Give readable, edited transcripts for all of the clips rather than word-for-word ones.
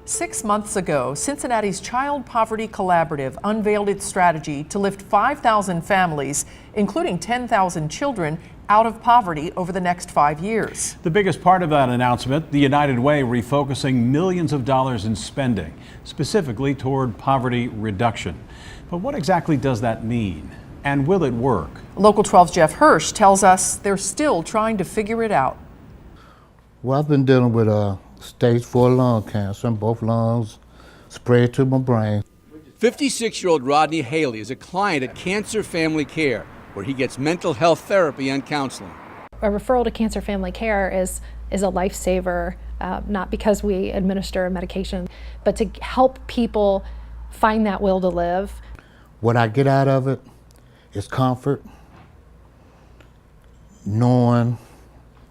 6 months ago, Cincinnati's Child Poverty Collaborative unveiled its strategy to lift 5,000 families, including 10,000 children, out of poverty over the next 5 years. The biggest part of that announcement, the United Way refocusing millions of dollars in spending, specifically toward poverty reduction. But what exactly does that mean? And will it work? Local 12's Jeff Hirsch tells us they're still trying to figure it out. Well, I've been dealing with stage 4 lung cancer in both lungs, spread to my brain. 56-year-old Rodney Haley is a client at Cancer Family Care, where he gets mental health therapy and counseling. A referral to Cancer Family Care is a lifesaver, not because we administer a medication, but to help people find that will to live. What I get out of it is comfort, knowing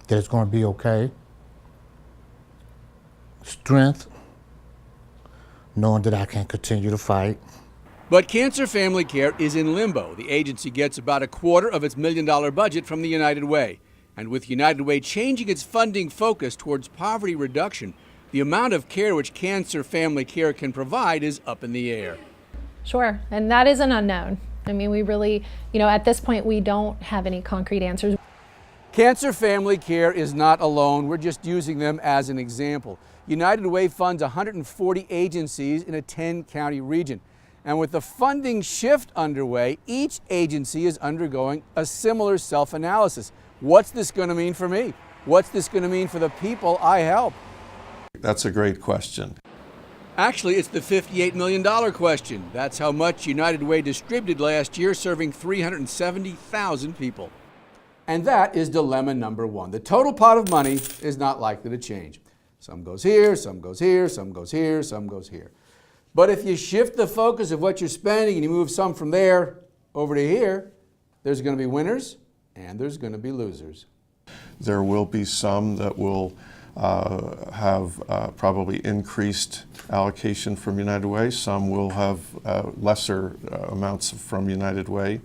that it's going to be okay, strength, knowing that I can continue to fight. But Cancer Family Care is in limbo. The agency gets about a quarter of its $1 million budget from the United Way. And with United Way changing its funding focus towards poverty reduction, the amount of care which Cancer Family Care can provide is up in the air. Sure, and that is an unknown. I mean, we really, at this point, we don't have any concrete answers. Cancer Family Care is not alone. We're just using them as an example. United Way funds 140 agencies in a 10-county region. And with the funding shift underway, each agency is undergoing a similar self-analysis. What's this going to mean for me? What's this going to mean for the people I help? That's a great question. Actually, it's the $58 million question. That's how much United Way distributed last year, serving 370,000 people. And that is dilemma number one. The total pot of money is not likely to change. Some goes here, some goes here, some goes here, some goes here. But if you shift the focus of what you're spending and you move some from there over to here, there's going to be winners and there's going to be losers. There will be some that will have probably increased allocation from United Way. Some will have lesser amounts from United Way.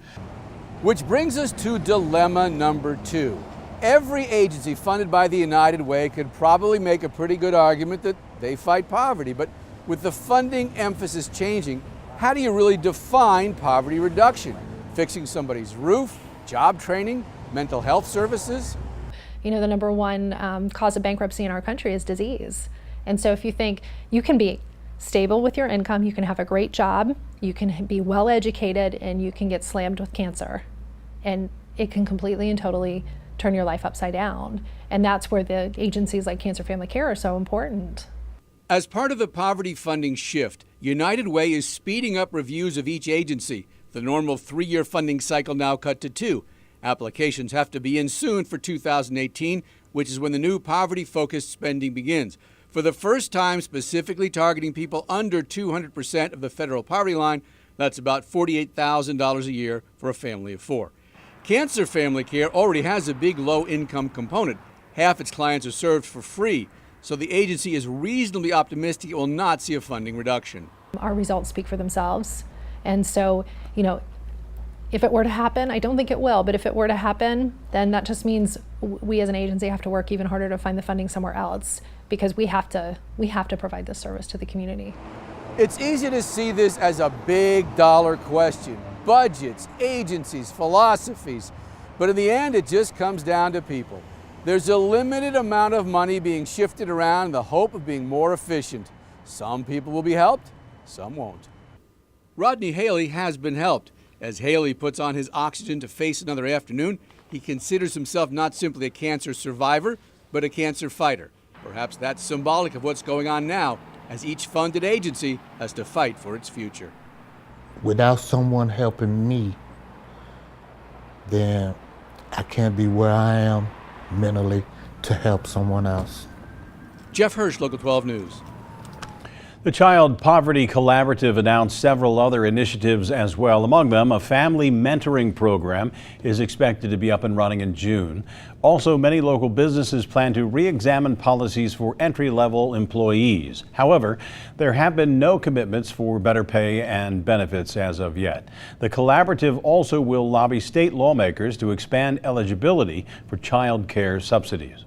Which brings us to dilemma number two. Every agency funded by the United Way could probably make a pretty good argument that they fight poverty, but with the funding emphasis changing, how do you really define poverty reduction? Fixing somebody's roof, job training, mental health services? The number one cause of bankruptcy in our country is disease. And so if you think you can be stable with your income, you can have a great job, you can be well educated, and you can get slammed with cancer. And it can completely and totally turn your life upside down. And that's where the agencies like Cancer Family Care are so important. As part of the poverty funding shift, United Way is speeding up reviews of each agency. The normal 3-year funding cycle now cut to 2. Applications have to be in soon for 2018, which is when the new poverty-focused spending begins. For the first time, specifically targeting people under 200% of the federal poverty line, that's about $48,000 a year for a family of 4. Cancer Family Care already has a big low-income component. Half its clients are served for free, so the agency is reasonably optimistic it will not see a funding reduction. Our results speak for themselves. And so, if it were to happen, I don't think it will, but if it were to happen, then that just means we as an agency have to work even harder to find the funding somewhere else, because we have to provide this service to the community. It's easy to see this as a big dollar question. Budgets, agencies, philosophies. But in the end, it just comes down to people. There's a limited amount of money being shifted around in the hope of being more efficient. Some people will be helped, some won't. Rodney Haley has been helped. As Haley puts on his oxygen to face another afternoon, he considers himself not simply a cancer survivor, but a cancer fighter. Perhaps that's symbolic of what's going on now, as each funded agency has to fight for its future. Without someone helping me, then I can't be where I am mentally to help someone else. Jeff Hirsch, Local 12 News. The Child Poverty Collaborative announced several other initiatives as well. Among them, a family mentoring program is expected to be up and running in June. Also, many local businesses plan to re-examine policies for entry-level employees. However, there have been no commitments for better pay and benefits as of yet. The collaborative also will lobby state lawmakers to expand eligibility for child care subsidies.